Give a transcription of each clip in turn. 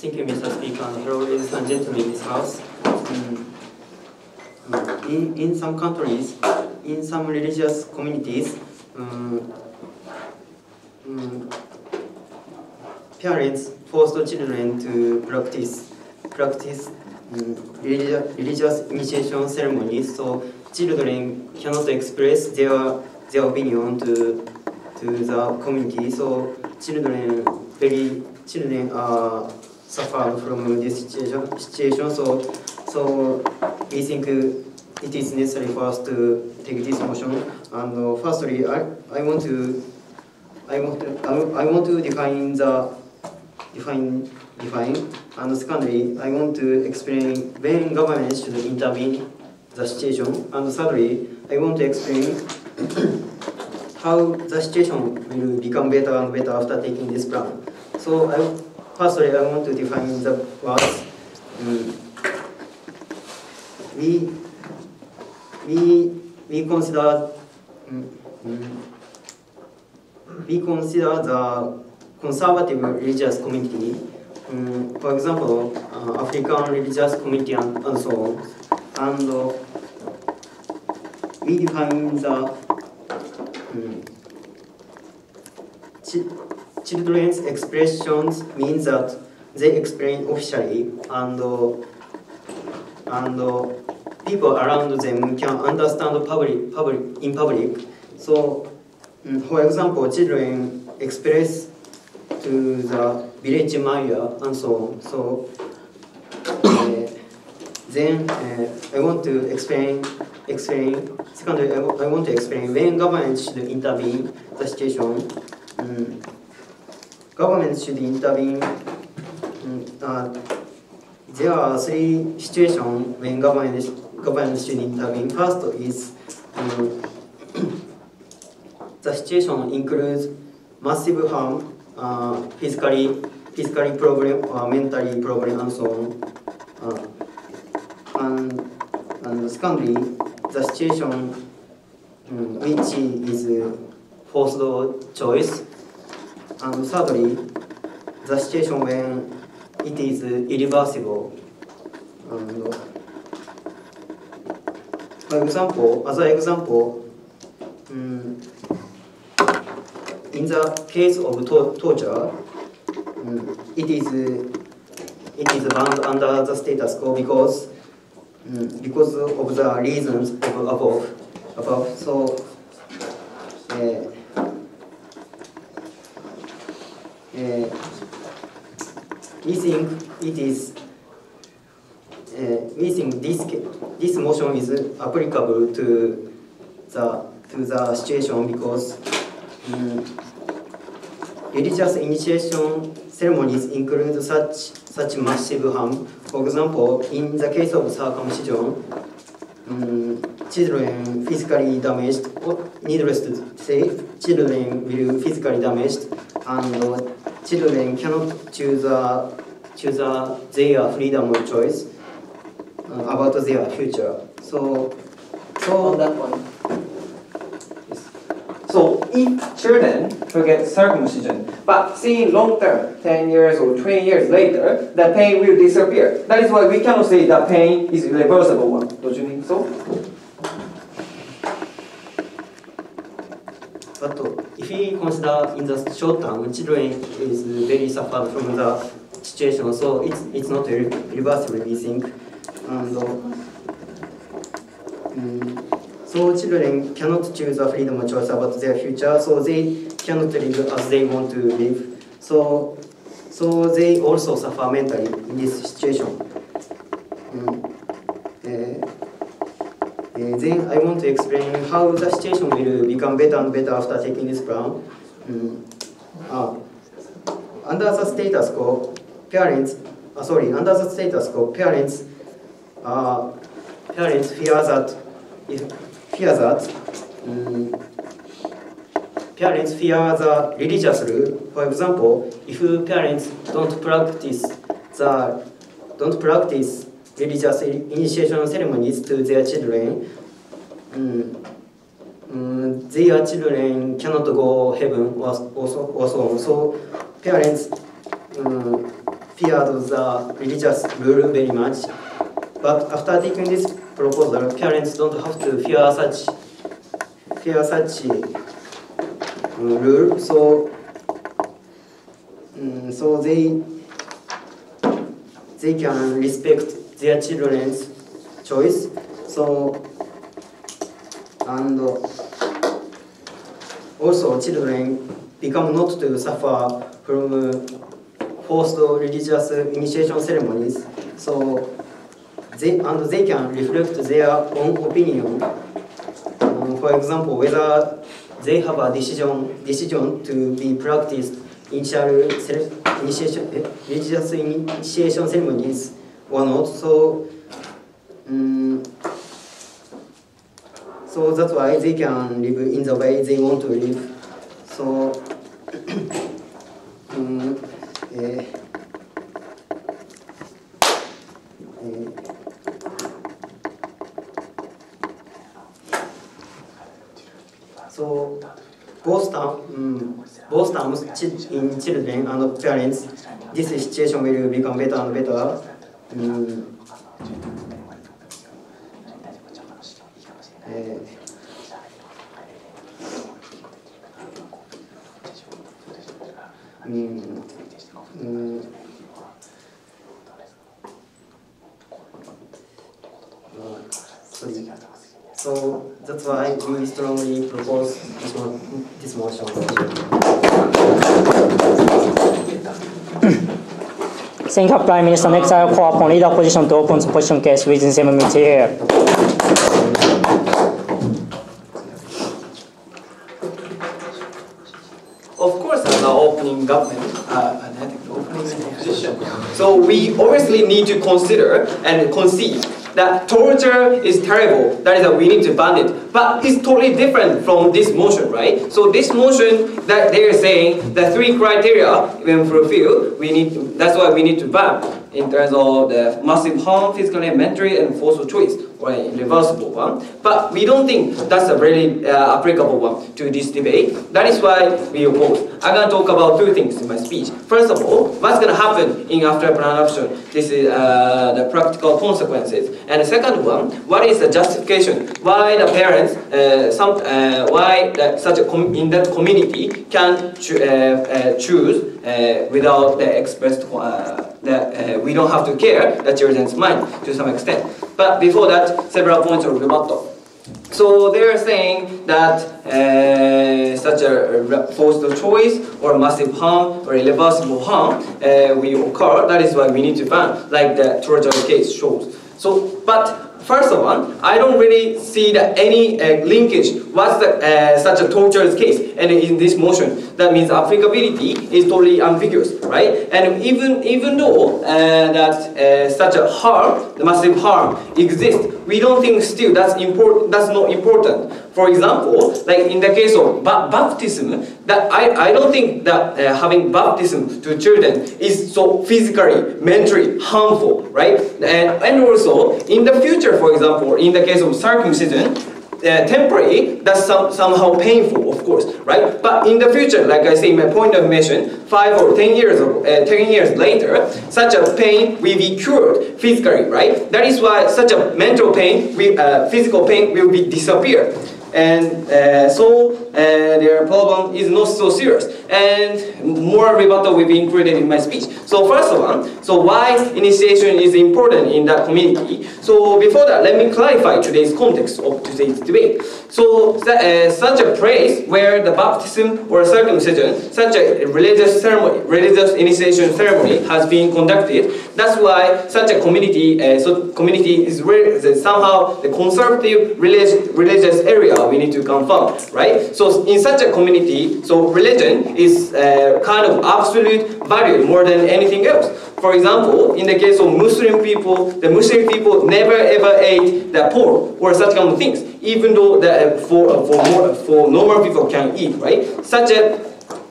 Thank you, Mr. Speaker, and hello, ladies and gentlemen in this house. In some countries, in some religious communities, parents force the children to practice religious initiation ceremonies, so children cannot express their opinion to the community. So children suffer from this situation. So we think it is necessary for us to take this motion. And firstly, I want to define, and secondly, I want to explain when government should intervene the situation, and thirdly, I want to explain how the situation will become better and better after taking this plan. So firstly, I want to define the words. We consider the conservative religious community, for example, African religious community and so on. And we define the children's expressions means that they explain officially, and people around them can understand in public. So, for example, children express to the village mayor and so on. So then I want to explain. Secondly, I want to explain when government should intervene the situation. Government should intervene. There are three situations when government should intervene. First is the situation includes massive harm, physically problem or mentally problem and so on. And secondly, the situation which is forced choice. And thirdly, the situation when it is irreversible. And as an example, in the case of torture, it is banned under the status quo because of the reasons above. So we think this motion is applicable to the situation because religious initiation ceremonies include such massive harm. For example, in the case of circumcision, children physically damaged, or needless to say, children will physically damaged, and children cannot choose their freedom of choice about their future. So on that point. So if children forget circumcision, but seeing long term, 10 years or 20 years later, the pain will disappear. That is why we cannot say that pain is a reversible one. Don't you think so? But if we consider in the short term, children is very suffered from the situation, so it's not reversible, we think. And so children cannot choose a freedom of choice about their future, so they cannot live as they want to live. So they also suffer mentally in this situation. Then I want to explain how the situation will become better and better after taking this plan. Under the status quo, parents fear the religious rule. For example, if parents don't practice religious initiation ceremonies to their children, their children cannot go heaven or so on. So parents feared the religious rule very much. But after taking this proposal, parents don't have to fear such rule. So they can respect their children's choice. So and also children become not to suffer from forced religious initiation ceremonies. So they can reflect their own opinion. For example, whether they have a decision to be practiced religious initiation ceremonies or not. So that's why they can live in the way they want to live. So so both terms in children and parents, this situation will become better and better. So that's why we strongly propose this motion. Thank you, Prime Minister. Next, I call upon leader opposition to open the opposition case within 7 minutes here. Of course, I'm not opening government, opening opposition. So we obviously need to consider and concede that torture is terrible. That is, we need to ban it. But it's totally different from this motion, right? So this motion that they are saying the 3 criteria when fulfilled, that's why we need to ban in terms of the massive harm, physically, mentally, and forceful choice, or a irreversible one. But we don't think that's a really applicable one to this debate. That is why we oppose. I'm going to talk about 2 things in my speech. First of all, what's going to happen in after plan adoption? This is the practical consequences. And the second one, what is the justification? Why the parents, in that community can choose without the expressed that we don't have to care the children's mind to some extent. But before that, several points of rebuttal. So they are saying that such a forced choice or massive harm or irreversible harm will occur. That is why we need to ban, like the torture case shows. So, but first of all, I don't really see that any linkage. What's the, such a torture case? And in this motion, that means applicability is totally ambiguous, right? And even though that such a harm, the massive harm exists, we don't think still that's important. That's not important. For example, like in the case of baptism, that I don't think that having baptism to children is so physically, mentally harmful, right? And also in the future, for example, in the case of circumcision, temporary, that's somehow painful, of course, right? But in the future, like I say in my point of mention, 5 or 10 years later, such a pain will be cured physically, right? That is why such a mental pain, physical pain will be disappear. And so their problem is not so serious. And more rebuttal will be included in my speech. So first of all, so why initiation is important in that community. So before that, let me clarify today's context of today's debate. So such a place where the baptism or circumcision, such a religious ceremony, religious initiation ceremony has been conducted. That's why such a community, community is somehow the conservative religious area we need to confirm, right? So in such a community, so religion is kind of absolute value more than anything else. For example, in the case of Muslim people, the Muslim people never ever ate the pork or such kind of things, even though for normal people can eat, right? Such a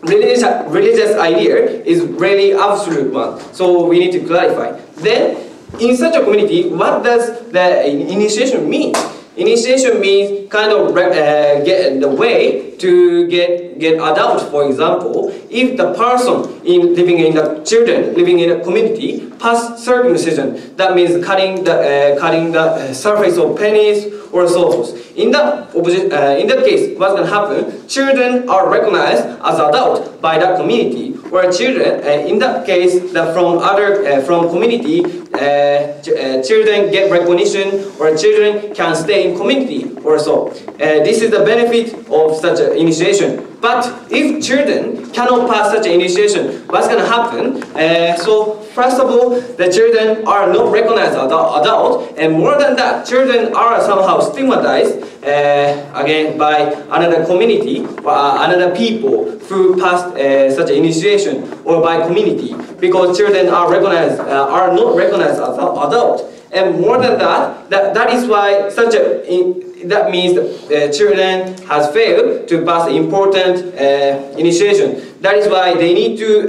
religious idea is really absolute one. So we need to clarify. Then, in such a community, what does the initiation mean? initiation means kind of get the way to get adult. For example, if the person living in a community pass circumcision, that means cutting the surface of penis or so forth. In that case, what's going to happen? Children are recognized as adults by that community, where children, in that case, from community, children get recognition, or children can stay in community or so. This is the benefit of such an initiation. But if children cannot pass such an initiation, what's going to happen? So first of all, the children are not recognized as adults, and more than that, children are somehow stigmatized again by another community, another people who passed such an initiation, or by community, because children are not recognized as adults. And more than that, that is why that means the children has failed to pass important initiation. That is why they need to,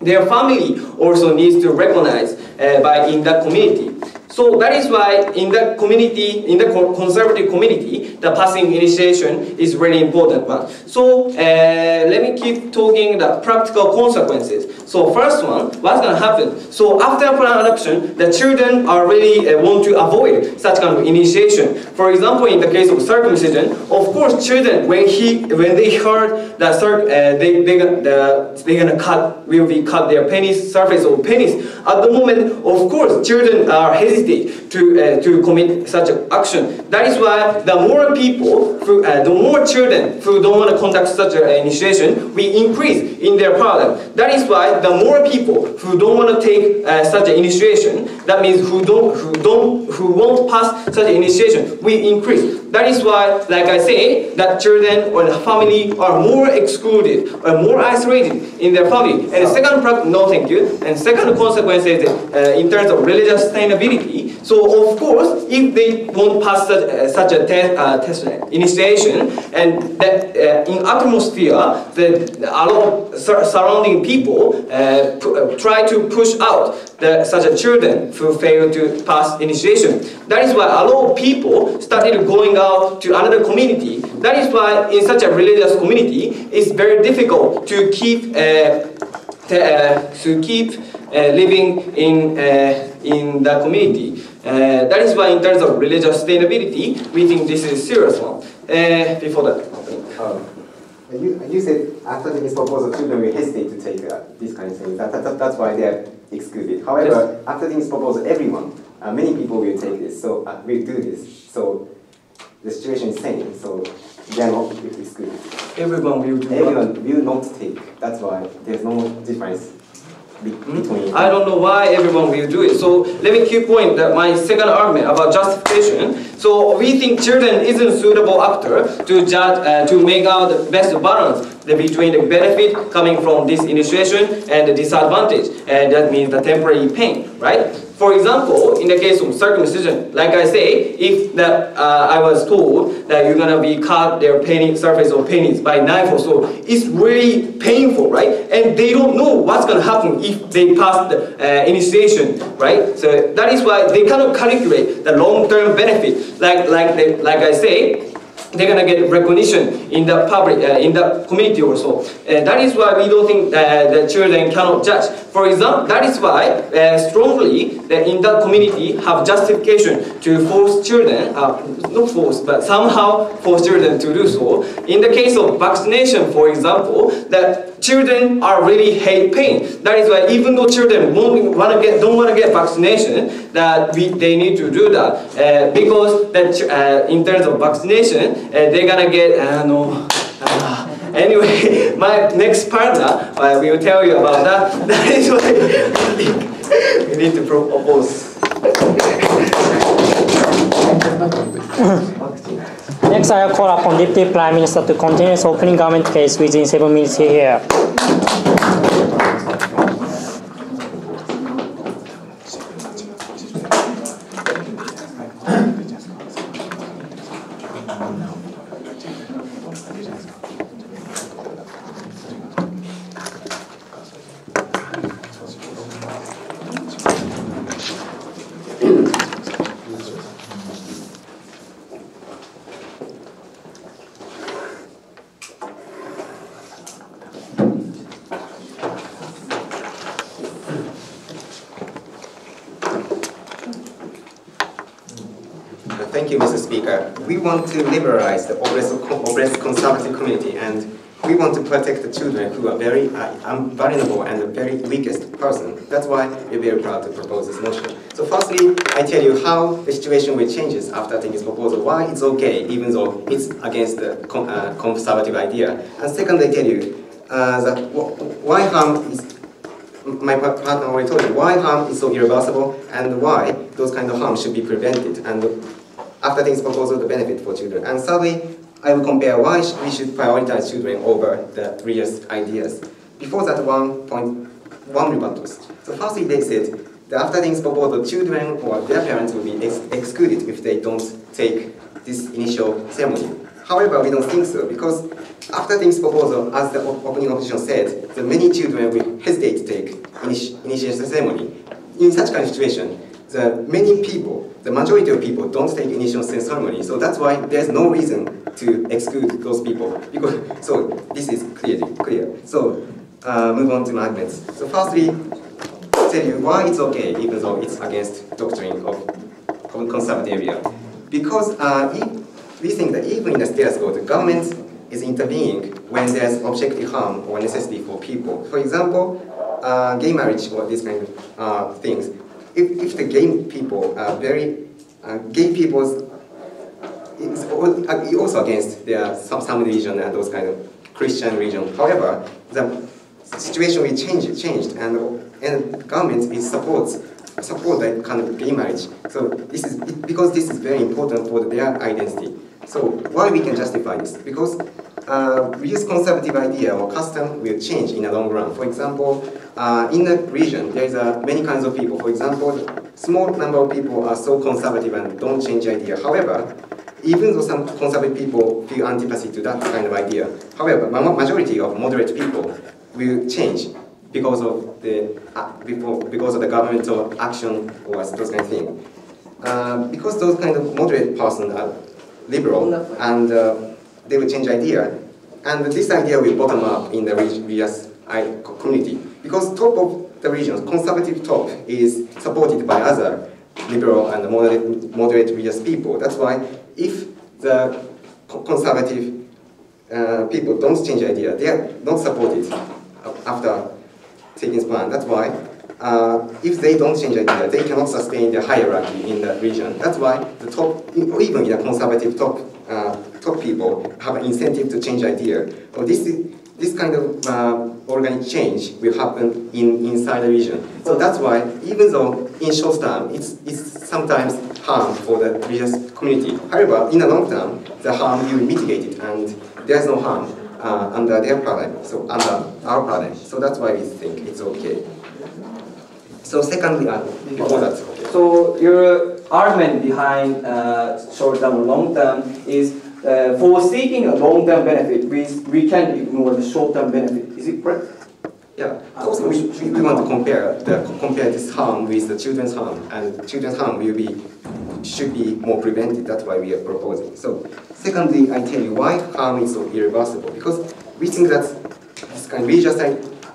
their family also needs to recognize in that community. So that is why in the community, in the conservative community, the passing initiation is really important one. So let me keep talking the practical consequences. So first one, what's going to happen? So after plan adoption, the children are really want to avoid such kind of initiation. For example, in the case of circumcision, of course, children when they heard that will be cut their penis, surface of penis. At the moment, of course, children are hesitant to commit such an action. That is why the more people, the more children who don't want to conduct such an initiation, we increase in their paradigm. That is why the more people who don't want to take such an initiation, that means who won't pass such an initiation, we increase. That is why, like I say, that children or the family are more excluded or more isolated in their family. And the second no, thank you. And second consequence is in terms of religious sustainability. So of course, if they won't pass such a test initiation, and that in atmosphere, a lot of surrounding people try to push out such a children who fail to pass initiation. That is why a lot of people started going out to another community. That is why in such a religious community, it's very difficult to keep living in the community. That is why in terms of religious sustainability, we think this is a serious one. Before that. You said after this proposal, children will hesitate to take this kind of thing. That's why they are excluded. However, yes, after this proposal, everyone, many people will take this, so will do this. So the situation is same. So they are not excluded. Everyone will do. Everyone will not take. That's why there's no difference between. I don't know why everyone will do it. So let me keep going. My second argument about justification. So we think children isn't suitable actor to judge to make out the best balance between the benefit coming from this initiation and the disadvantage, and that means the temporary pain, right? For example, in the case of circumcision, like I say, if I was told that you're gonna be cut their penis, surface of penis by knife or so, it's really painful, right? And they don't know what's gonna happen if they pass the initiation, right? So that is why they cannot calculate the long-term benefit. Like I say, they're gonna get recognition in the public, in the community also. That is why we don't think the children cannot judge. For example, that is why strongly in the community have justification to force children, not force, but somehow force children to do so. In the case of vaccination, for example, that children are really hate pain. That is why even though children don't want to get vaccination, that they need to do that because that in terms of vaccination, they're gonna get anyway, my next partner will tell you about that. That is why we need to propose. Next, I will call upon Deputy Prime Minister to continue his opening government case within 7 minutes here. Thank you, Mr. Speaker. We want to liberalize the oppressed conservative community, and we want to protect the children who are very vulnerable and the very weakest person. That's why we're very proud to propose this motion. So firstly, I tell you how the situation will change after taking this proposal, why it's okay, even though it's against the conservative idea. And secondly, I tell you that why harm is, my partner already told you, why harm is so irreversible and why those kind of harm should be prevented. And after taking this proposal, the benefit for children. And thirdly, I will compare why we should prioritize children over the religious ideas. Before that, one rebuttals. So firstly, they said that after this proposal, children or their parents will be excluded if they don't take this initial ceremony. However, we don't think so, because after this proposal, as the opening opposition said, the many children will hesitate to take initiation ceremony. In such kind of situation, the majority of people don't take initial ceremony. So that's why there's no reason to exclude those people. So this is clear. So move on to my arguments. So firstly, tell you why it's okay, even though it's against doctrine of conservative area. Because we think that even in the status quo, the government is intervening when there's objective harm or necessity for people. For example, gay marriage or these kind of things. If the gay people are gay people's, it's also against some religion and those kind of Christian religion. However, the situation will changed, and the government is support that kind of gay marriage. So this is because this is very important for their identity. So why we can justify this? Because religious conservative idea or custom will change in the long run. For example, in the region, there is many kinds of people. For example, small number of people are so conservative and don't change idea. However, even though some conservative people feel antipathy to that kind of idea, however, majority of moderate people will change because of the governmental action or those kind of things. Because those kind of moderate persons are liberal and they will change idea, and this idea will bottom up in the religious community. Because top of the region, conservative top is supported by other liberal and moderate religious people. That's why if the conservative people don't change idea, they are not supported after taking this plan. That's why if they don't change idea, they cannot sustain the hierarchy in the region. That's why the top, even in the conservative top people have an incentive to change idea. Or this kind of organic change will happen inside the region. So that's why, even though in short term it's sometimes harm for the religious community, however, in the long term, the harm will be mitigated and there's no harm under their paradigm, so under our paradigm. So that's why we think it's okay. So secondly, before that, okay. So your argument behind short-term or long-term is for seeking a long-term benefit, we can't ignore the short-term benefit. Is it correct? Yeah. Also, we want to compare this harm with the children's harm, and children's harm should be more prevented. That's why we are proposing. So, secondly, I tell you why harm is so irreversible. Because we think that this kind of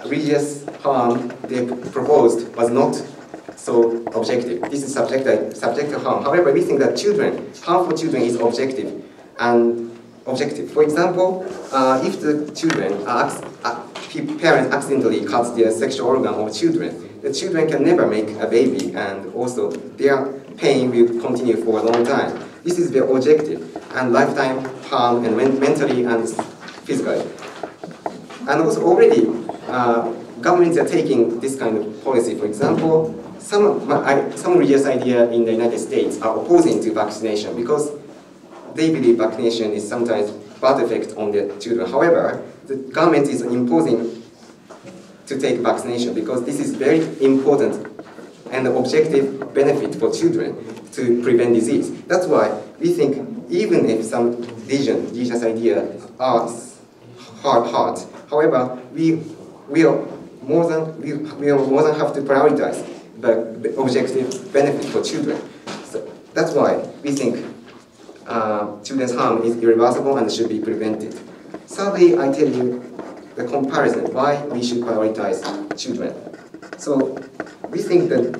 religious harm they proposed was not so objective. This is subjective harm. However, we think that harm for children is objective. For example, if the parents accidentally cut their sexual organ of children, the children can never make a baby, and also their pain will continue for a long time. This is very objective, and lifetime harm, and mentally and physically. And also already, governments are taking this kind of policy. For example, some religious idea in the United States are opposing to vaccination because they believe vaccination is sometimes bad effect on their children. However, the government is imposing to take vaccination because this is very important and objective benefit for children to prevent disease. That's why we think even if some religious ideas are hard, however, we will more than have to prioritize the objective benefit for children. So that's why we think children's harm is irreversible and should be prevented. Thirdly, I tell you the comparison, why we should prioritize children. So we think that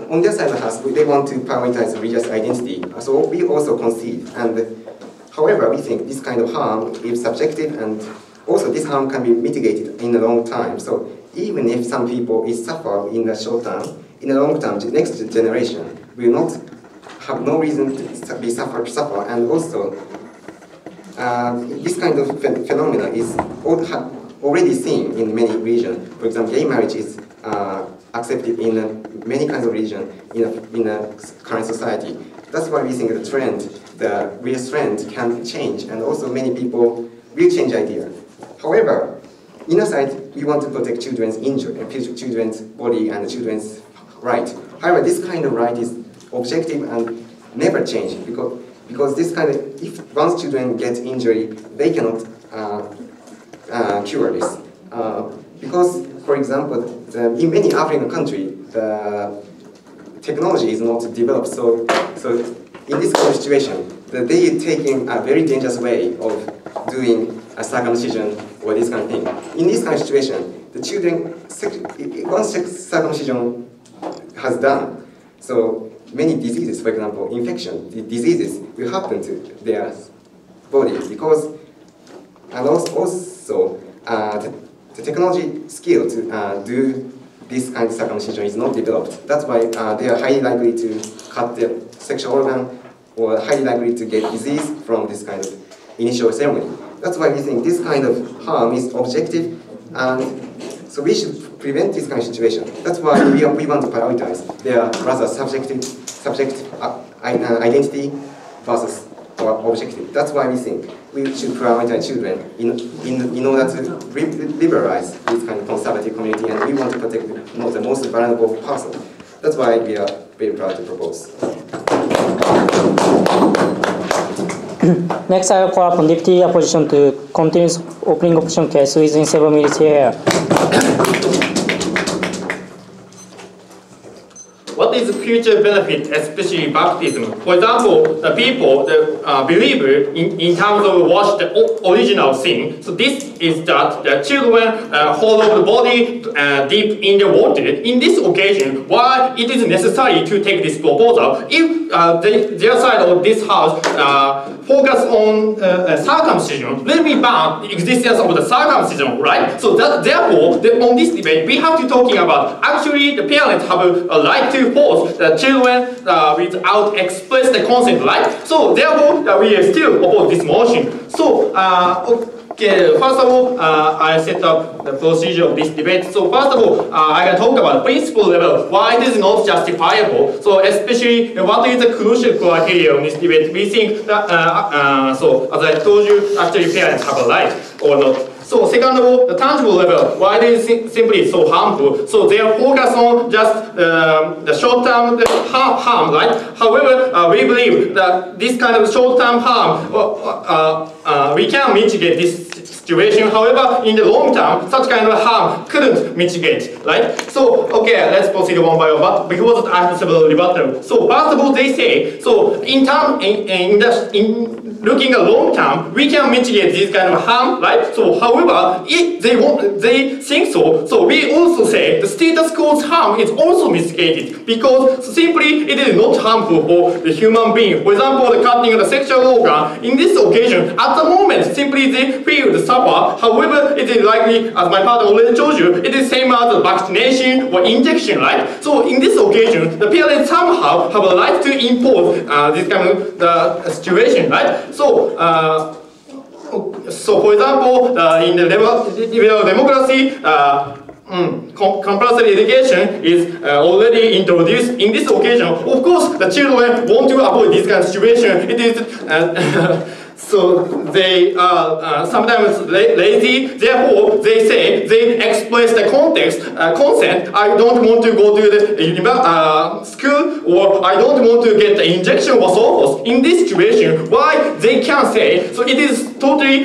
on their side of the house, they want to prioritize religious identity. So we also concede. And however, we think this kind of harm is subjective, and also this harm can be mitigated in a long time. So even if some people is suffer in the short term, in the long term, the next generation will not have no reason to be suffer. And also, this kind of phenomena is already seen in many regions. For example, gay marriage is accepted in many kinds of regions in a current society. That's why we think the real trend can change, and also many people will change idea. However, inner side, we want to protect children's injury, children's body and children's right. However, this kind of right is objective and never change, because this kind of, if once children get injury, they cannot cure this. Because, for example, in many African countries, the technology is not developed. So in this kind of situation, they are taking a very dangerous way of doing a circumcision or this kind of thing. In this kind of situation, the children, once circumcision has done, so many diseases, for example, infection, diseases will happen to their body because, and also the technology skill to do this kind of circumcision is not developed. That's why they are highly likely to cut their sexual organ or highly likely to get disease from this kind of initial ceremony. That's why we think this kind of harm is objective, and so we should prevent this kind of situation. That's why we want to prioritize their rather subjective identity versus objective. That's why we think we should prioritize children in order to liberalize this kind of conservative community, and we want to protect the most vulnerable person. That's why we are very proud to propose. Next, I will call upon Deputy Opposition to continue opening opposition case within 7 minutes here. What is the future benefit, especially baptism? For example, the people that believe in terms of wash the original sin. So this is that the children hold the body deep in the water. In this occasion, why it is necessary to take this proposal? If their side of this house focus on circumcision, let me ban the existence of the circumcision, right? So therefore, on this debate, we have to talking about actually the parents have a right to force the children without express the consent, right? So therefore, we still oppose this motion. So okay, first of all, I set up the procedure of this debate. So first of all, I can talk about principle level, why it is not justifiable. So especially what is the crucial criteria on this debate. We think that, so as I told you, actually parents have a right or not. So second of all, the tangible level, why it is simply so harmful. So they are focused on just the short-term harm, right? However, we believe that this kind of short-term harm, we can mitigate this situation. However, in the long term, such kind of harm couldn't mitigate, right? So, okay, let's proceed one by one, because I have several rebuttals. So first of all, they say, so in looking at long term, we can mitigate this kind of harm, right? So, however, if they think so, so we also say the status quo's harm is also mitigated because simply it is not harmful for the human being. For example, the cutting of the sexual organ, in this occasion, at the moment, simply they feel the suffer. However, it is likely, as my partner already told you, it is same as a vaccination or injection, right? So, in this occasion, the parents somehow have a right to impose this kind of situation, right? So, for example, in the liberal democracy, compulsory education is already introduced. In this occasion, of course, the children want to avoid this kind of situation. It is so they are sometimes lazy. Therefore, they say they express the consent. I don't want to go to the school, or I don't want to get the injection or so forth. In this situation, why they can say so? It is totally,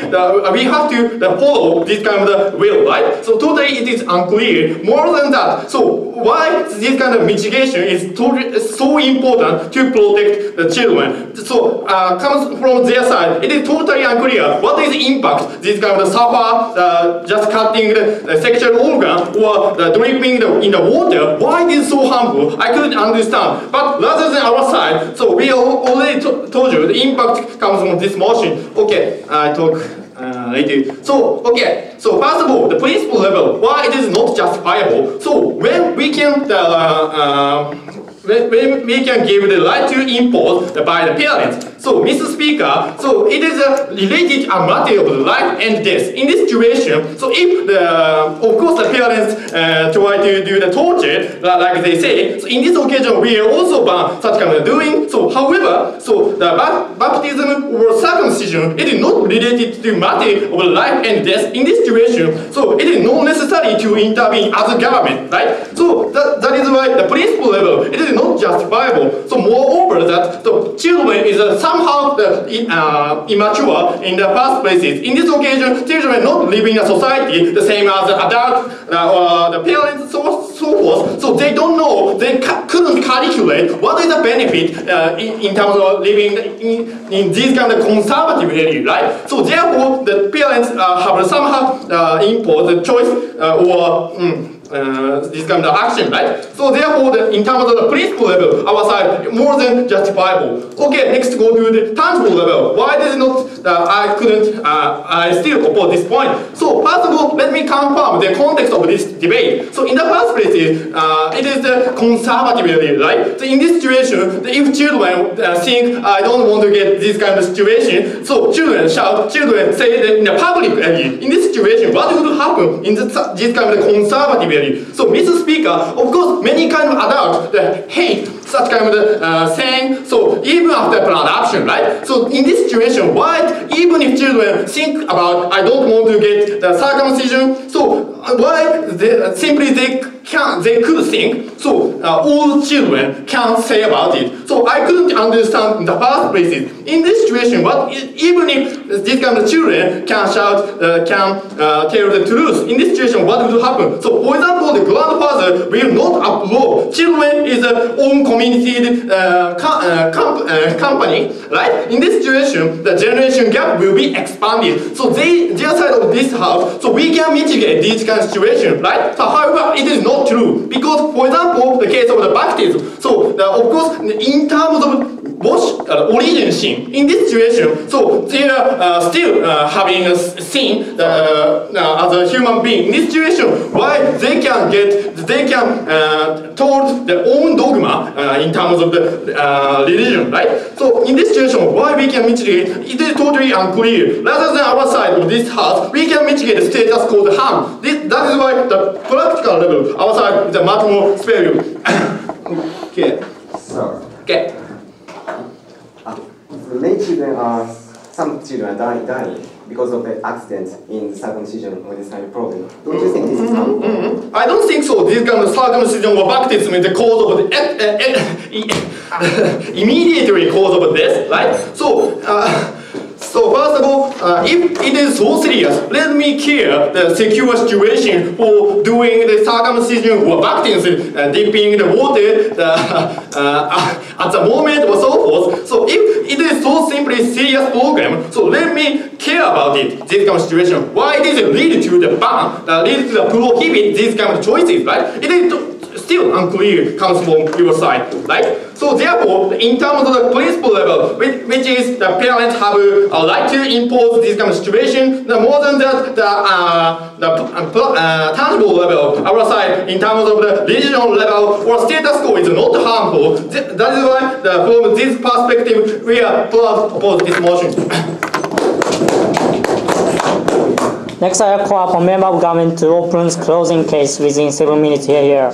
we have to follow this kind of the will, right? So totally it is unclear. More than that, so why this kind of mitigation is totally, so important to protect the children? So comes from their side, it is totally unclear what is the impact this kind of suffer just cutting the sexual organ or the dripping in the water. Why it is so harmful? I couldn't understand. But rather than our side, so we already told you the impact comes from this motion. Okay, I talk later. So okay, so first of all, the principle level, why it is not justifiable. So when we can when we can give the right to impose by the parents. So, Mr. Speaker, so it is related a matter of life and death. In this situation, so if of course the parents try to do the torture, like they say, so in this occasion we are also ban such kind of doing. So, however, so the baptism or circumcision, it is not related to matter of life and death. In this situation, so it is not necessary to intervene as a government, right? So that is why the principle level, it is not justifiable. So moreover, that the children is somehow immature in the first places. In this occasion, children not living in a society the same as the adult or the parents, so forth. So they don't know, they couldn't calculate what is the benefit in terms of living in this kind of conservative area, right? So therefore, the parents have somehow imposed the choice or this kind of action, right? So therefore, in terms of the principle level, our side more than justifiable. Okay, next go to the tangible level. Why this is not? I still oppose this point. So first of all, let me confirm the context of this debate. So in the first place, it is the conservative area, right? So in this situation, if children think I don't want to get this kind of situation, so children shout, children say that in the public area. In this situation, what would happen in this kind of conservative area? So, Mr. Speaker, of course, many kind of adults hate such kind of saying, so even after planned action, right? So in this situation, why, even if children think about, I don't want to get the circumcision, so why they could think, so all children can say about it. So I couldn't understand in the first places. In this situation, even if this kind of children can shout, can tell the truth, in this situation, what will happen? So for example, the grandfather will not approve. Children is a own community company, right? In this situation, the generation gap will be expanded. So their side of this house, so we can mitigate this kind of situation, right? So however, it is not true. Because, for example, the case of the baptism, so of course, in terms of origin sin, in this situation, so they are still having a sin as a human being. In this situation, why they can told their own dogma in terms of the religion, right? So in this situation, why we can mitigate, it is totally unclear. Rather than our side of this house, we can mitigate the status called harm. That is why the practical level, our side is a much more superior. Okay. So, okay. Many children some children are dying because of the accident in circumcision or this kind of problem. Don't you think this is harmful? I don't think so. This kind of circumcision or baptism is the cause of the immediately cause of death, right? So first of all, if it is so serious, let me care the secure situation for doing the circumcision or baptism, dipping the water at the moment or so forth. So if it is so simply serious program, so let me care about it, this kind of situation. Why it is lead to the ban, lead to the prohibit these kind of choices, right? It is still unclear, comes from your side, right? So therefore, in terms of the principle level, which is the parents have a right to impose this kind of situation, the more than that, the tangible level, our side, in terms of the religion level or status quo is not harmful. That is why, from this perspective, we are proud to oppose this motion. Next, I call upon member of government to open closing case within 7 minutes here.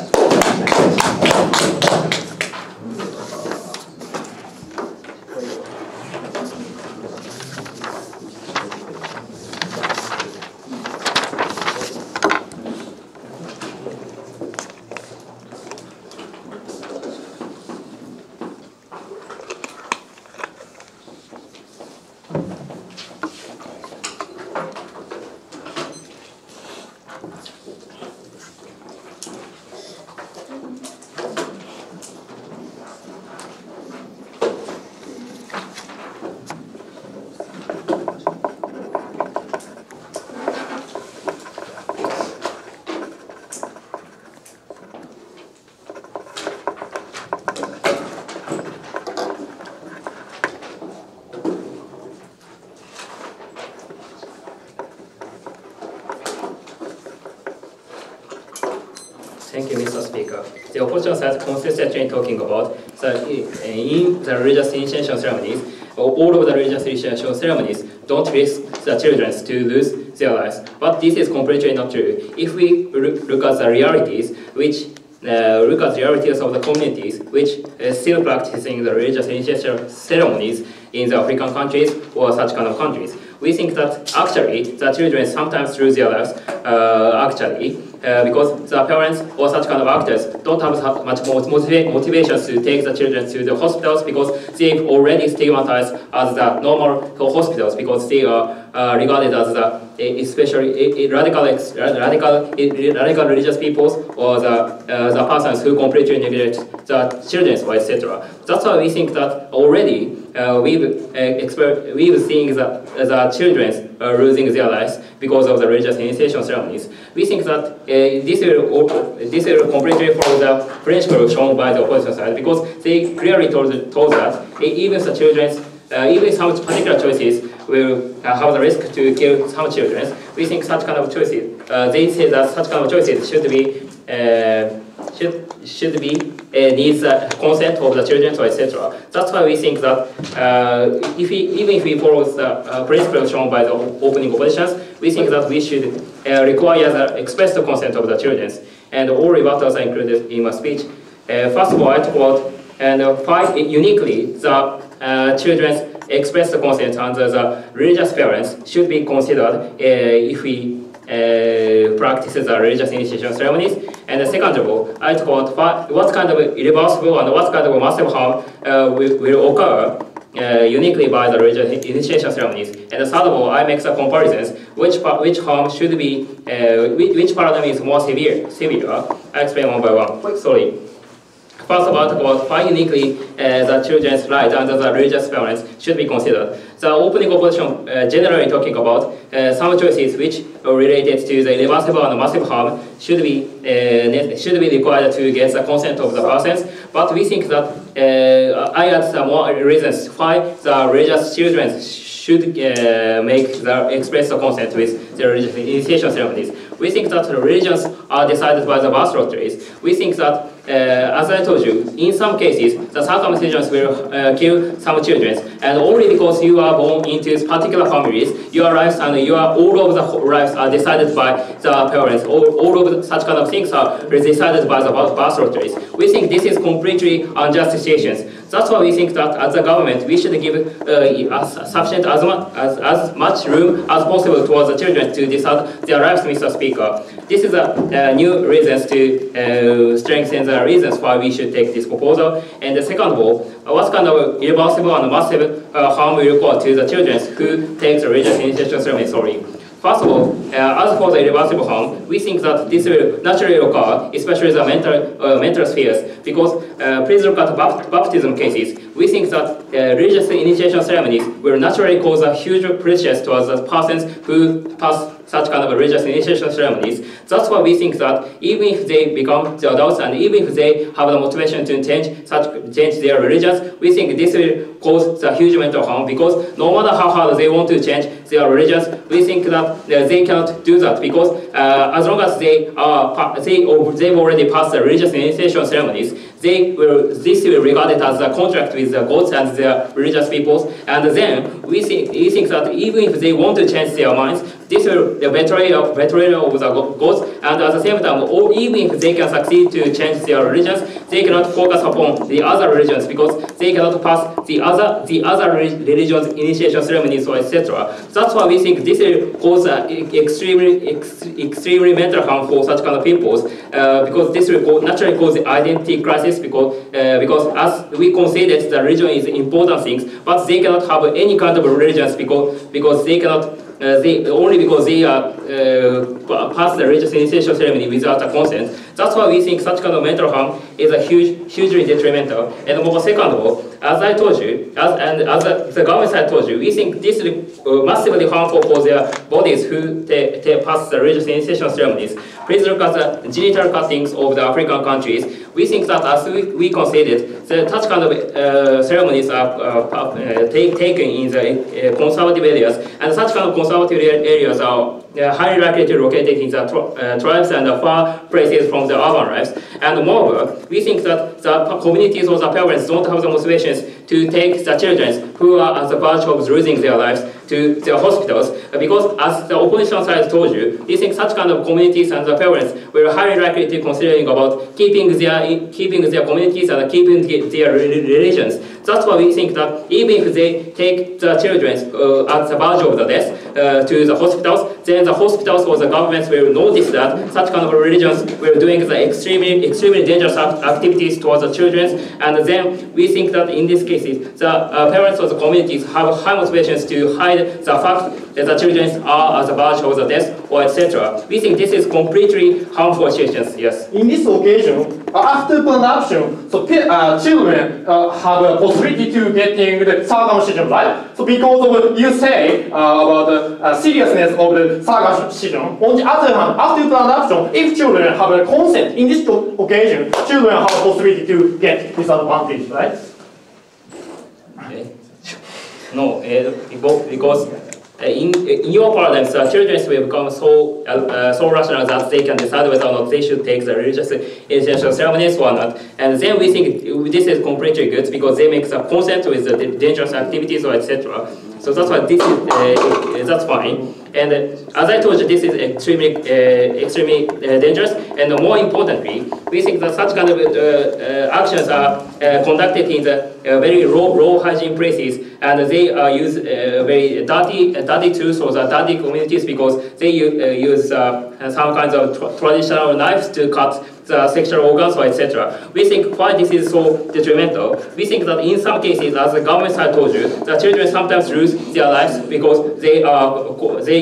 Thank you, Mr. Speaker. The opposition side consistently talking about in the religious initiation ceremonies, all of the religious initiation ceremonies don't risk the children to lose their lives. But this is completely not true. If we look at the realities, look at the realities of the communities which still practicing the religious initiation ceremonies in the African countries or such kind of countries, we think that actually the children sometimes lose their lives because the parents or such kind of actors don't have much more motivation to take the children to the hospitals because they've already stigmatized as the normal hospitals because they are regarded as the especially radical religious peoples or the persons who completely neglect the children's rights, etc. That's why we think that already we've seen the children losing their lives because of the religious initiation ceremonies. We think that this will completely follow the principle shown by the opposition side because they clearly told that even the children's even some particular choices will have the risk to kill some children. We think such kind of choices, they say that such kind of choices should be needs the consent of the children, etc. That's why we think that even if we follow the principle shown by the opening oppositions, we think that we should require the express consent of the children. And all rebuttals are included in my speech. First of all, I talk about and uniquely the children's express consent under the religious parents should be considered if we practice the religious initiation ceremonies. And second of all, I talk about what kind of irreversible and what kind of massive harm will occur uniquely by the religious initiation ceremonies. And third of all, I make the comparisons which harm should be which paradigm is more severe. I explain one by one. Sorry. First of all, talk about why uniquely the children's rights under the religious parents should be considered. The opening opposition generally talking about some choices which are related to the irreversible and massive harm should be required to get the consent of the persons. But we think that I add some more reasons why the religious children should make the express consent with the religious initiation ceremonies. We think that the religions are decided by the birth lotteries. We think that, as I told you, in some cases, the circumcisions will kill some children, and only because you are born into particular families, your lives and all of the lives are decided by the parents. All of such kind of things are decided by the birth lotteries. We think this is completely unjust situations. That's why we think that as a government, we should give sufficient as much room as possible towards the children to decide their lives, Mr. Speaker. This is a new reasons to strengthen the reasons why we should take this proposal. And second of all, what kind of irreversible and massive harm will occur to the children who take the religious initiation ceremony? Sorry. First of all, as for the irreversible harm, we think that this will naturally occur, especially the mental spheres, because please look at baptism cases. We think that religious initiation ceremonies will naturally cause a huge pressure towards the persons who pass such kind of religious initiation ceremonies. That's why we think that even if they become the adults and even if they have the motivation to change their religions, we think this will cause a huge mental harm because no matter how hard they want to change their religions, we think that they cannot do that because as long as they've already passed the religious initiation ceremonies, this will be regarded as a contract with the gods and the religious peoples, and then we think that even if they want to change their minds, this will be a betrayal of the gods, and at the same time, even if they can succeed to change their religions, they cannot focus upon the other religions because they cannot pass the other religions initiation ceremonies or etc. That's why we think this will cause extremely mental harm for such kind of peoples because this will naturally cause the identity crisis because as we consider that the religion is important things, but they cannot have any kind of religions because they cannot. Only because they pass the religious initiation ceremony without a consent. That's why we think such kind of mental harm is a hugely detrimental. And more second of all, as I told you, you, as the government side told you, we think this is massively harmful for their bodies who pass the religious initiation ceremonies. Please look at the genital cuttings of the African countries. We think that as we considered, such kind of ceremonies are taken in the conservative areas, and such kind of conservative areas are highly likely to locate in the tribes and the far places from the urban lives. And moreover, we think that the communities or the parents don't have the motivations to take the children who are at the verge of losing their lives to their hospitals, because as the opposition side told you, we think such kind of communities and the parents were highly likely to considering about keeping their communities and keeping their religions. That's why we think that even if they take the children at the verge of the death to the hospitals, then the hospitals or the governments will notice that such kind of religions were doing the extremely dangerous activities towards the children, and then we think that in these cases, the parents of the communities have high motivations to hide the fact that the children are at the verge of the death or etc. We think this is completely harmful situations. Yes. In this occasion, after production, so children have a possibility to getting the circumcision, right? So because of you say about the seriousness of the circumcision, on the other hand, after production, if children have a consent in this occasion, children have a possibility to get disadvantage, right? No, because in your paradigms, children will become so rational that they can decide whether or not they should take the religious initiation ceremonies or not. And then we think this is completely good because they make the consent with the dangerous activities or etc. So that's why this is that's fine. And as I told you, this is extremely dangerous. And more importantly, we think that such kind of actions are conducted in the very low hygiene places, and they use very dirty tools or the dirty communities because they use some kinds of traditional knives to cut the sexual organs or etc. We think why this is so detrimental. We think that in some cases, as the government side told you, the children sometimes lose their lives because they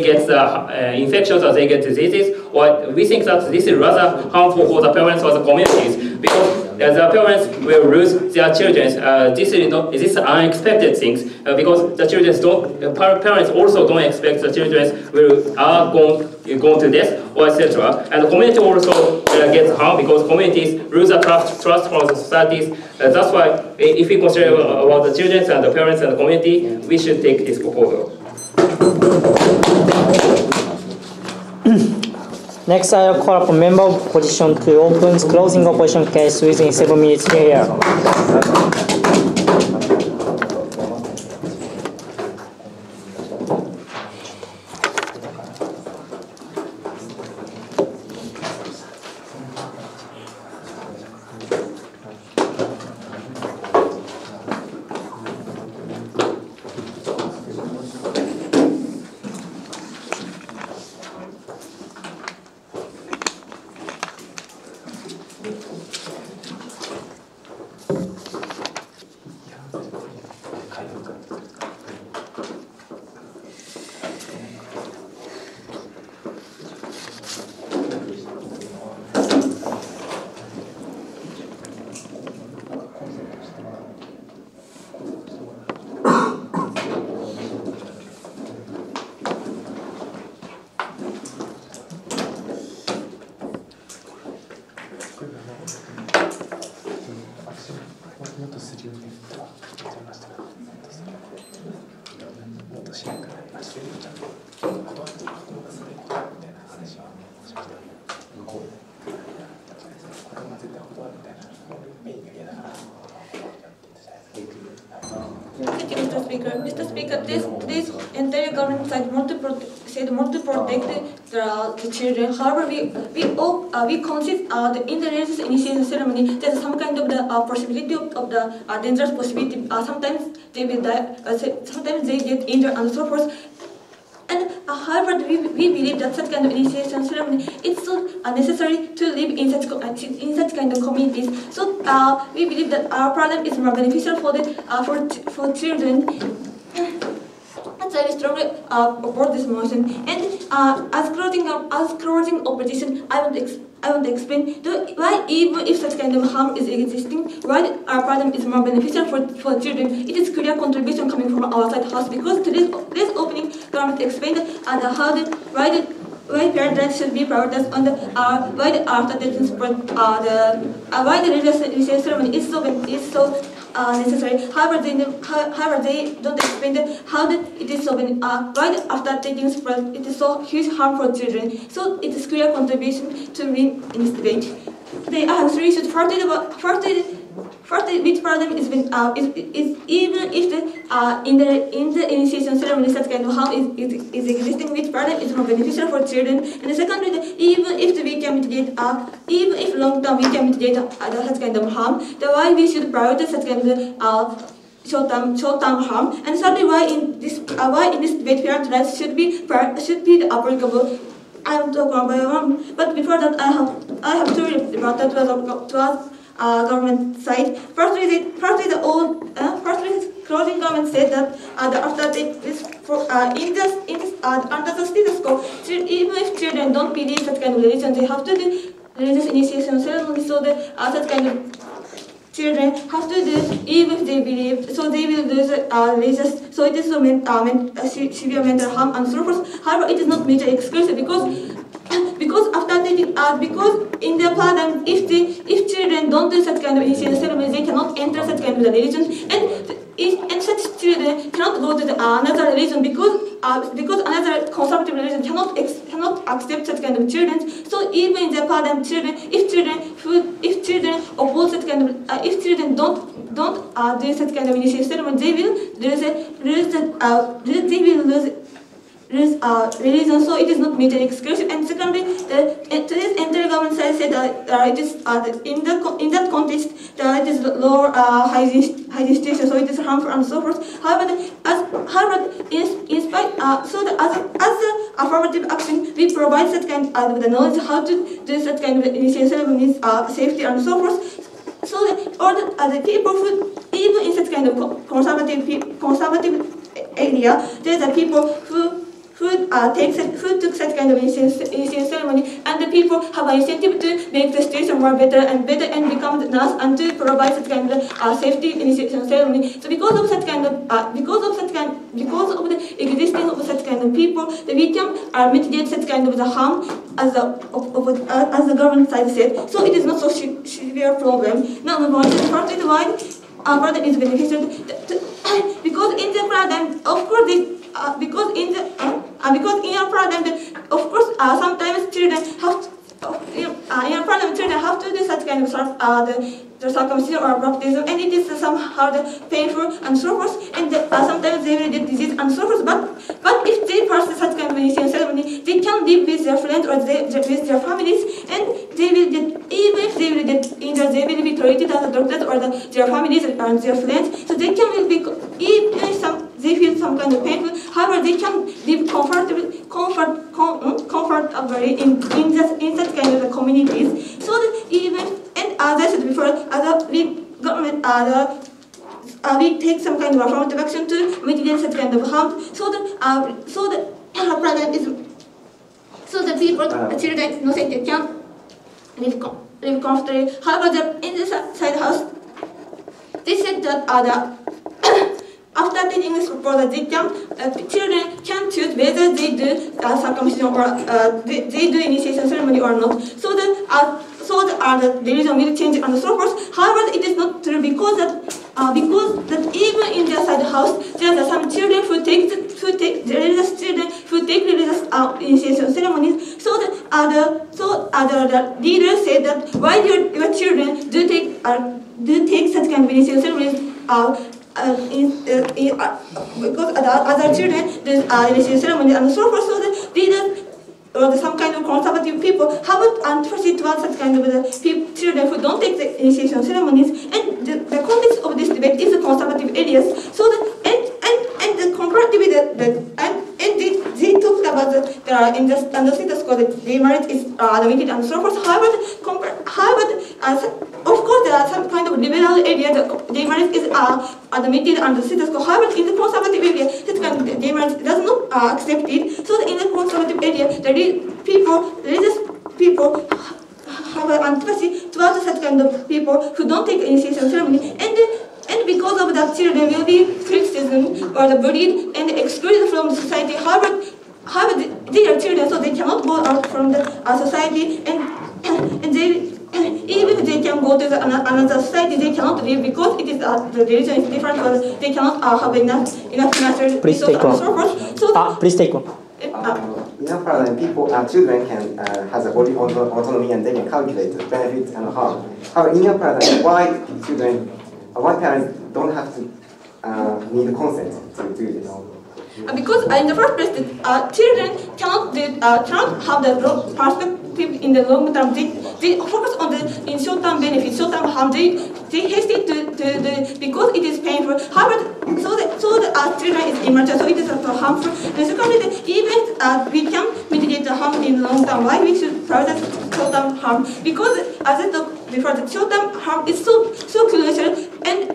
get the infections or they get diseases. Or we think that this is rather harmful for the parents or the communities because the parents will lose their children. This is unexpected things because the parents also don't expect the children are going to death or etc. And the community also gets harmed because communities lose the trust from the societies. That's why if we consider about the children and the parents and the community, we should take this proposal. Next, I'll call up a member of opposition to open closing opposition case within 7 minutes here. Mr. Speaker, this entire government side want to protect the children. However, we consider in the religious initiation ceremony there's some kind of the possibility of the dangerous possibility. Sometimes they will die. Sometimes they get injured and so forth. And however, we believe that such kind of initiation ceremony it's so necessary to live in such kind of communities. So we believe that our program is more beneficial for children. And so I strongly support this motion. And as closing opposition, I want to I want to explain why, even if such kind of harm is existing, why our paradigm is more beneficial for children. It is clear contribution coming from outside house, because today's opening government explained why paradigm should be prioritized on why the after death why the religious ceremony is so necessary. However, they don't explain how it is so why the after taking spread it is so huge harm for children. So it is clear contribution to win in this debate. They have three issues. First, which paradigm is even if in the initiation ceremony such kind of harm is existing, which paradigm is more beneficial for children. And the second is even if we can mitigate even if long term we can mitigate such kind of harm, then why we should prioritize such kind of short-term harm. And thirdly, why in this debate parent rights should be applicable. I will talk one by one, but before that I have two about that was government side. Firstly, closing government said that after this under the status quo, even if children don't believe such kind of religion, they have to do religious initiation ceremony. So that such kind of children have to do even if they believe. So they will lose religious. So it is severe mental harm and so forth. However, it is not mutually exclusive because after taking because in their paradigm, if children don't do such kind of initiation ceremony, they cannot enter such kind of religion, and such children cannot go to another religion because another conservative religion cannot accept such kind of children. So even in their paradigm, if children oppose such kind of if children don't do such kind of initiation ceremony, they will lose religion, so it is not mutually exclusive. And secondly, today's entire government side said that it is in that context it is lower hygiene station, so it is harmful and so forth. However, in spite so that as the affirmative action, we provide such kind of the knowledge how to do such kind of initiation ceremonies, safety and so forth. So that all the people who even in such kind of conservative area, there are people who took such kind of initiation ceremony, and the people have an incentive to make the situation more better and become the nurse and to provide such kind of safety initiation ceremony. So because of the existence of such kind of people, that we can mitigate such kind of the harm as the government side said. So it is not so severe problem. Now move on to the first is why our paradigm is beneficial because in the paradigm, of course, because in our paradigm, of course, sometimes children have to do such kind of the circumcision or baptism, and it is somehow painful and so forth, and sometimes they will get disease and so forth. But if they pass such kind of initiation ceremony, they can live with their friends or with their families, and they will get, even if they will get injured, they will be treated as doctors or their families and their friends. So they can be even if they feel some kind of painful. However, they can live comfortably in such kind of communities. So that even, and as I said before, we take some kind of affirmative action to mitigate such kind of harm. So the paradigm is so the people, children, they can live comfortably. However, in this side house, they said that after taking this proposal, children can choose whether they do circumcision or they do initiation ceremony or not. So the religion will change and so forth. However, it is not true because that even in their side house, there are some children who take religious children who take religious initiation ceremonies. So the leaders say that why your children do take such kind of initiation ceremonies. Because other children do initiation ceremony and so forth, so the leaders or some kind of conservative people haven't anticipated towards such kind of children who don't take the initiation ceremonies, and the context of this debate is the conservative areas. So and the comparatively they talked about in the status quo that gay marriage is limited and so forth. However, of course there are some kind of liberal area that gay marriage is admitted under status quo. However, in the conservative area, such kind of gay marriage does not accept it. So in the conservative area, religious people have an antipathy towards such kind of people who don't take initiation ceremony, and because of that, children will be criticism or the bullied and excluded from society. However, they are children, so they cannot go out from the society, and they. Even if they can go to another society, they cannot live because it is the religion is different, but they cannot have enough natural Please take one. So please take one. In our paradigm, children can has a body autonomy and they can calculate the benefit and harm. However, in your paradigm, why parents don't have to need consent to do this? Because in the first place, children cannot have the perspective in the long term. They focus on in short term benefit, short term harm. They hesitate to because it is painful. However, so the children is immature, so it is harmful. And secondly, even we can mitigate the harm in long term. Why we should prioritize short term harm? Because as I talked before, the short term harm is so crucial, and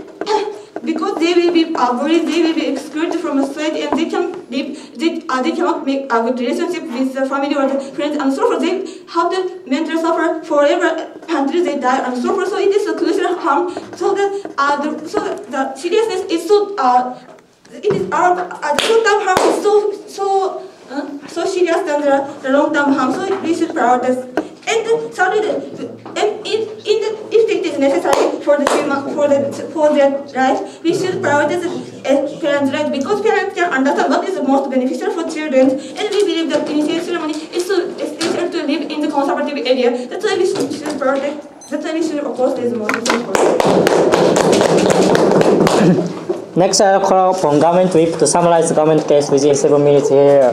because they will be bullied, they will be excluded from society, and they can live. They cannot make a good relationship with the family or the friends, and so forth. They have the mental suffer forever until they die, and so forth. So it is a crucial harm. So the seriousness is so. It is our short-term harm is so serious than the long-term harm. So we should prioritize. And if it is necessary for their rights, we should prioritize parents' rights, because parents can understand what is the most beneficial for children. And we believe that initiation ceremony is so essential to live in the conservative area. That's why we should protect. That's why we should oppose this motion. Next, I'll call upon government whip to summarize the government case within 7 minutes here.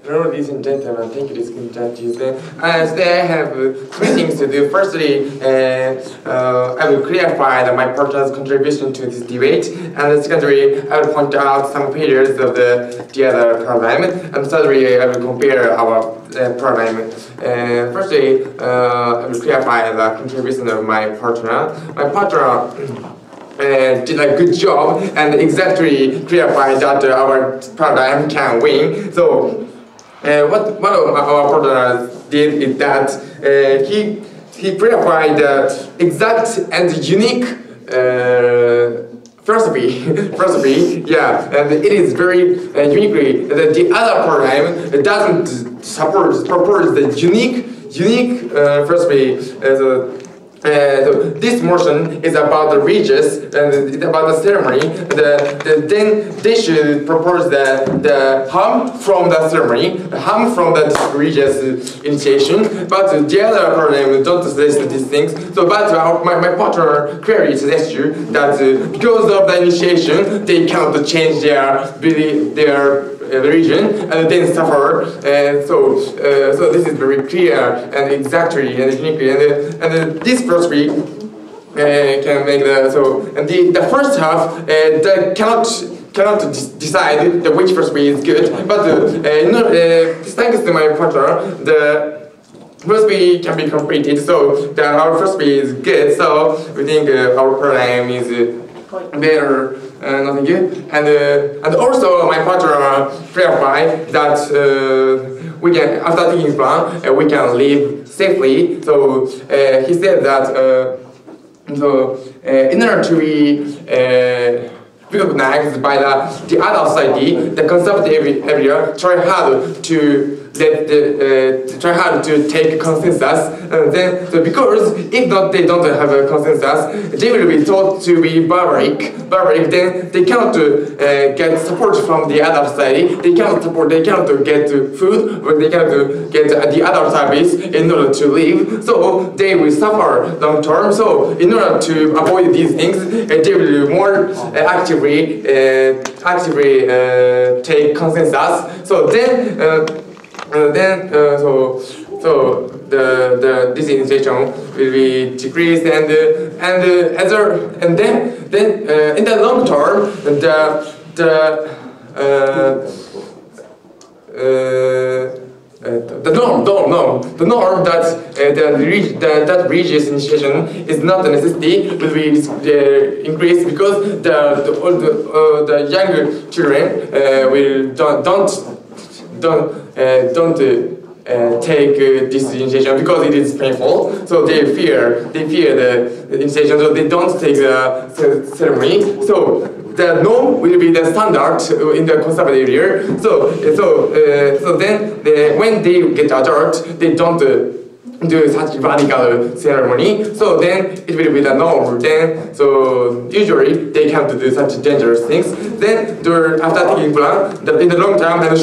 Hello, ladies and gentlemen, thank you, distinguished judges. As I have three things to do. Firstly, I will clarify my partner's contribution to this debate, and secondly, I will point out some failures of the other paradigm, and thirdly, I will compare our paradigm. Firstly, I will clarify the contribution of my partner. My partner did a good job and exactly clarified that our paradigm can win. So, what one of our partners did is that he clarified the exact and unique philosophy, yeah, and it is very uniquely. The other paradigm doesn't propose the unique philosophy. This motion is about the religious and it's about the ceremony. Then they should propose the harm from the ceremony, harm from the religious initiation. But the other paradigm don't suggest these things. So, but my partner clearly suggests you that because of the initiation, they cannot change their religion and then suffer. So this is very clear and exactly and uniquely. And this philosophy can make the first half cannot decide which philosophy is good. But thanks to my partner, the philosophy can be completed. So our philosophy is good. So we think our paradigm is better. Nothing good, and also my partner clarified that we can, after taking plan, we can live safely. So he said that in order to be recognized by the other society, the conservative area try hard to try hard to take consensus, so because if not they don't have a consensus, they will be thought to be barbaric, then they cannot get support from the other society, they cannot get food, or they cannot get the other service in order to live, so they will suffer long term. So in order to avoid these things, they will more actively take consensus. So then this initation will be decreased, and then in the long term the norm that that religious initiation is not a necessity will be increased, because the younger children will don't take this initiation because it is painful. So they fear the initiation, so they don't take the ceremony. So the no will be the standard in the conservative area. So then when they get adult, they don't do such radical ceremony. So then it will be the norm. Then so usually they can't do such dangerous things. Then after taking plan, in the long term and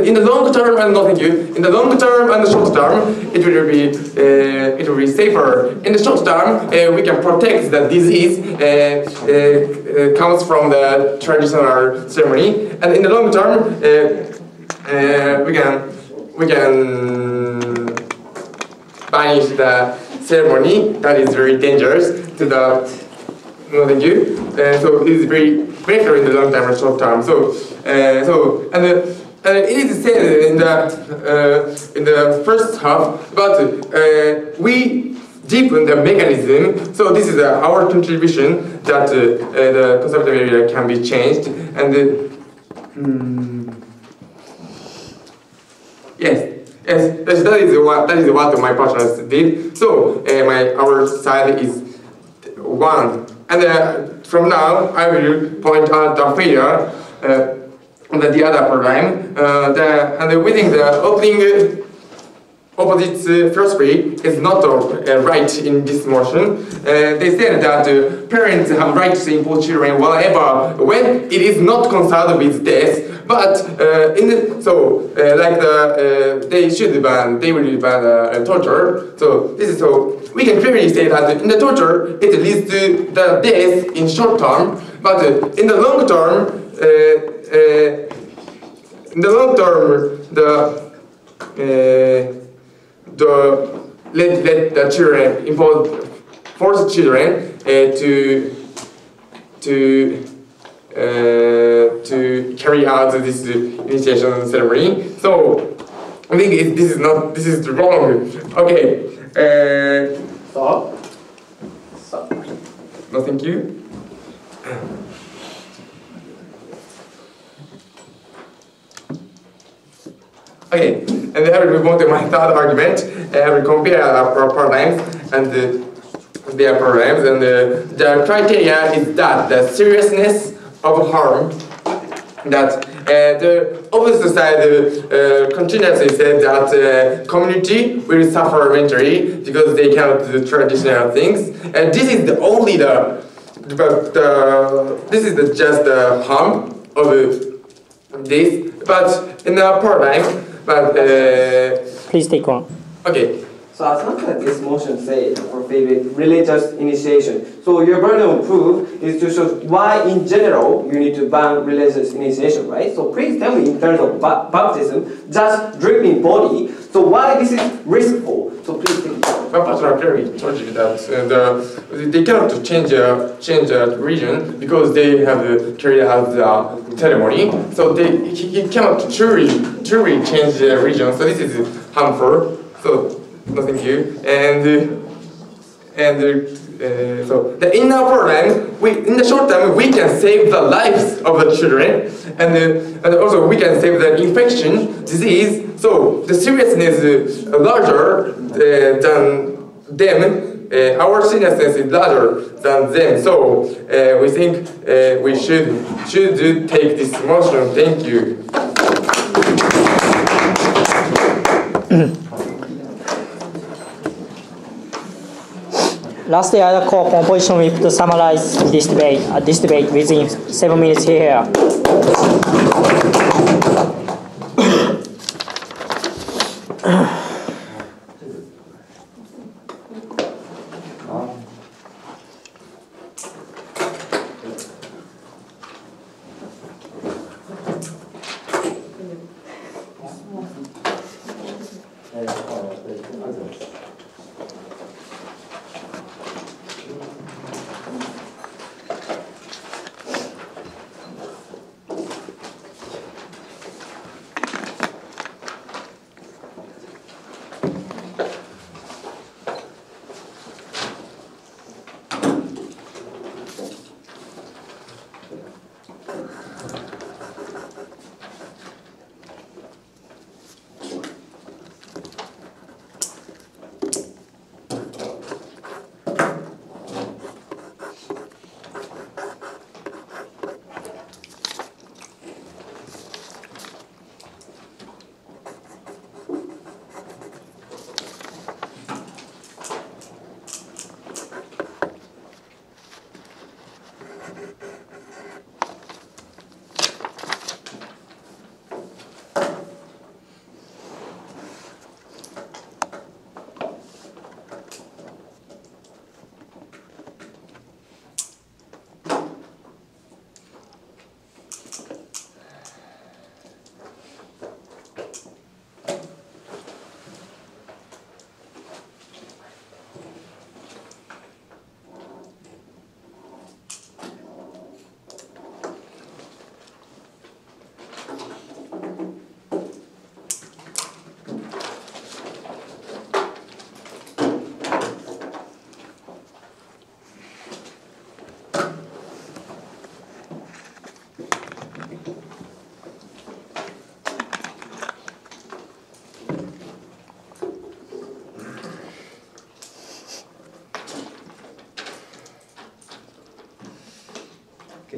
in the long term and no thank you. In the long term and the short term, it will be safer. In the short term, we can protect the disease comes from the traditional ceremony, and in the long term, we can banish the ceremony that is very dangerous to the no thank you. So it is very better in the long term and short term. So it is said in the first half, but we deepen the mechanism. So this is our contribution that the conservative area can be changed, and yes, that is what my partners did. So our side is one, and from now I will point out the failure on the other program. And we think the opening opposites philosophy is not right in this motion. They said that parents have right to impose children whatever when it is not concerned with death. But they will ban torture. So we can clearly say that in the torture it leads to the death in short term, but in the long term, let the children force children to carry out this initiation ceremony. So I think this is wrong. Okay. Stop. No, thank you. Okay, and then I will move on to my third argument. I will compare our paradigms and their programs, and the criteria is that the seriousness of harm, that the opposite side continuously said that community will suffer mentally because they cannot do traditional things, and this is the only just the harm of this, but in our paradigm, please take one. Okay. So as long as this motion says for favorite religious initiation, so your burden of proof is to show why in general you need to ban religious initiation, right? So please tell me in terms of baptism, just dripping body, so why this is riskful? So please take it. Pastor Perry told you that they cannot change a region because they have carried out the ceremony. So he cannot truly change the region. So this is harmful. So no, thank you. So in our program, in the short term we can save the lives of the children, and also we can save the infection disease. So the seriousness is larger than them. our seriousness is larger than them. So we think we should take this motion. Thank you. Lastly, other core composition we to summarize this debate within 7 minutes here.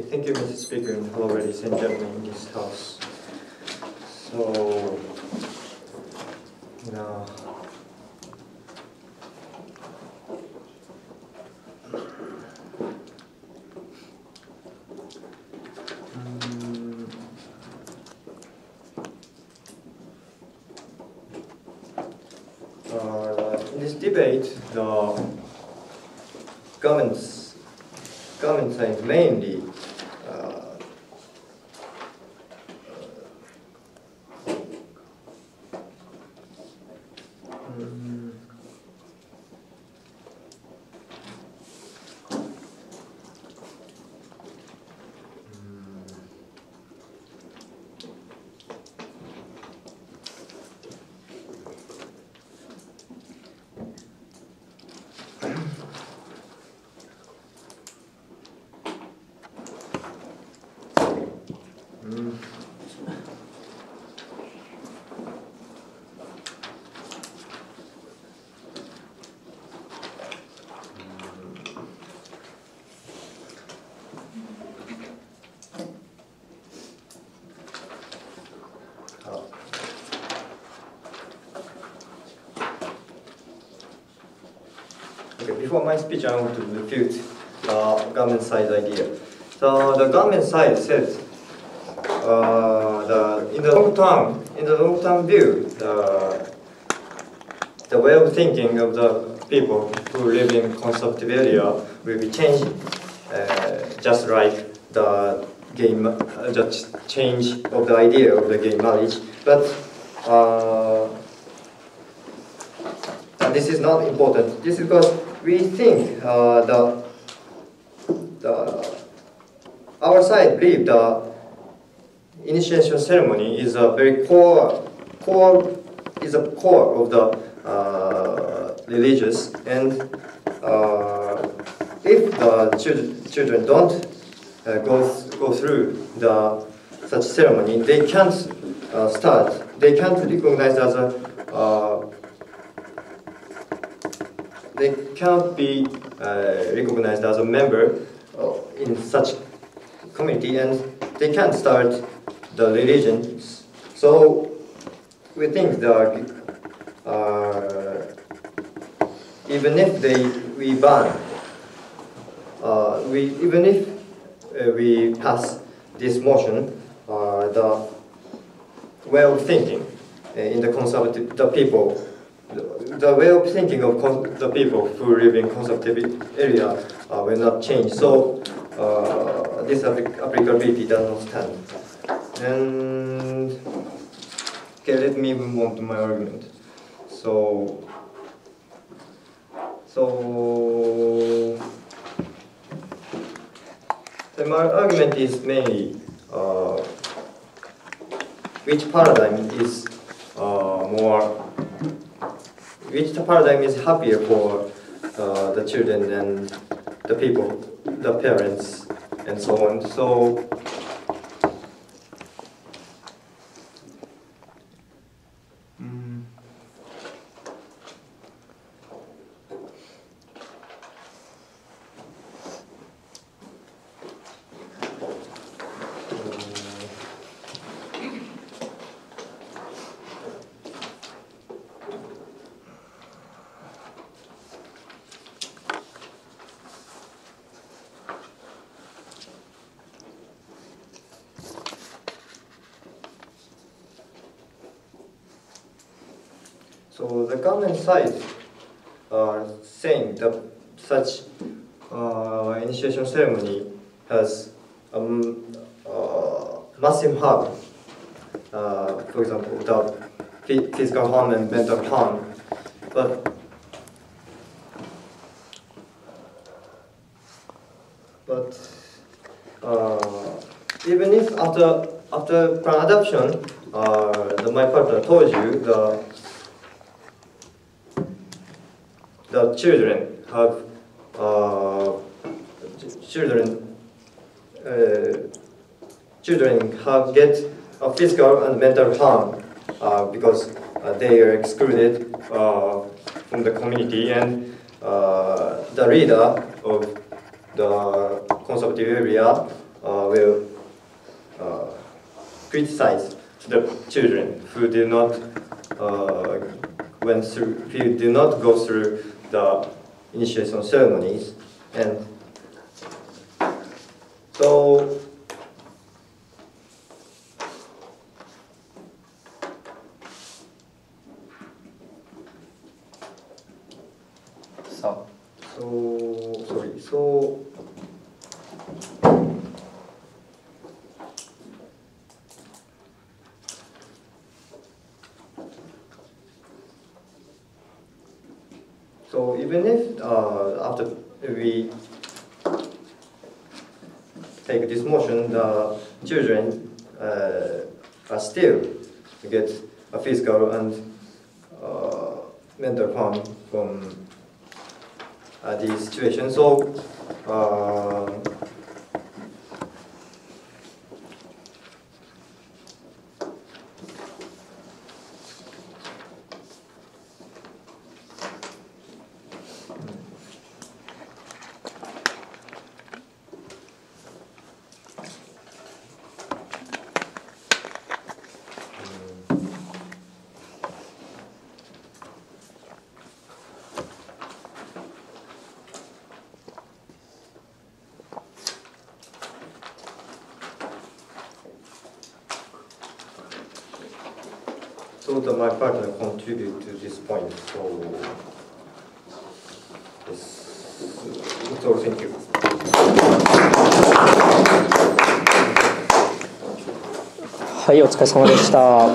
Thank you, Mr. Speaker, and hello, ladies and gentlemen in this house. So, now, in this debate, the government side mainly before my speech, I want to refute the government side idea. So the government side said, in the long term view, the way of thinking of the people who live in conservative area will be changing, just like the change of the idea of the gay marriage. But and this is not important. This is because we think our side believe the initiation ceremony is a very core of the religious, and if the children don't go through such ceremony, they can't recognize as a they cannot be recognized as a member in such community, and they can't start the religions. So we think that even if we ban, even if we pass this motion, the way of thinking in the conservative, the way of thinking of the people who live in conservative area will not change. So this applicability does not stand. And okay, let me move on to my argument. So my argument is mainly which paradigm is happier for the children and the people, the parents, and so on. So the government side are saying that such initiation ceremony has massive harm. For example, the physical harm and mental harm. But even if after plan adoption, my partner told you the children have get a physical and mental harm because they are excluded from the community, and the leader of the conservative area will criticize the children who do not go through the initiation ceremonies. And so even if after we take this motion, the children still get a physical and mental harm from these situations. So that my partner contributed to this point. So that's all. Thank you. はい、お疲れ様でした。